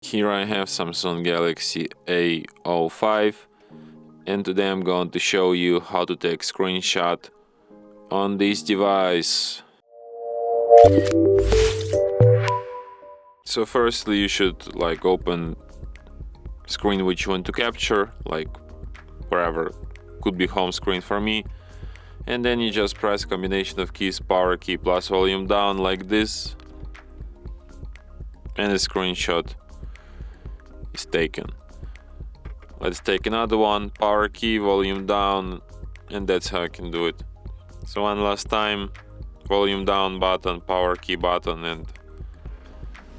Here I have Samsung Galaxy A05, and today I'm going to show you how to take screenshot on this device. So firstly you should open screen which you want to capture, wherever, could be home screen for me, and then you just press combination of keys, power key plus volume down like this, and the screenshot is taken. Let's take another one, power key, volume down, and that's how I can do it. So one last time, volume down button, power key button, and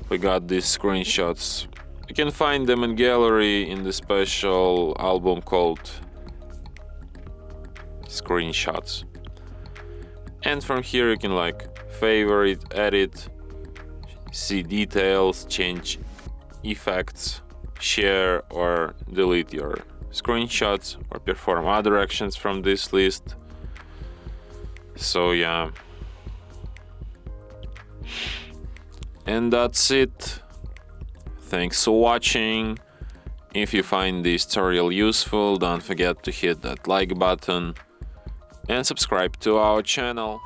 we got these screenshots. You can find them in gallery in the special album called Screenshots. And from here you can favorite, edit, see details, change effects, share or delete your screenshots, or perform other actions from this list. So yeah, and that's it. Thanks for watching. If you find this tutorial useful, don't forget to hit that like button and subscribe to our channel.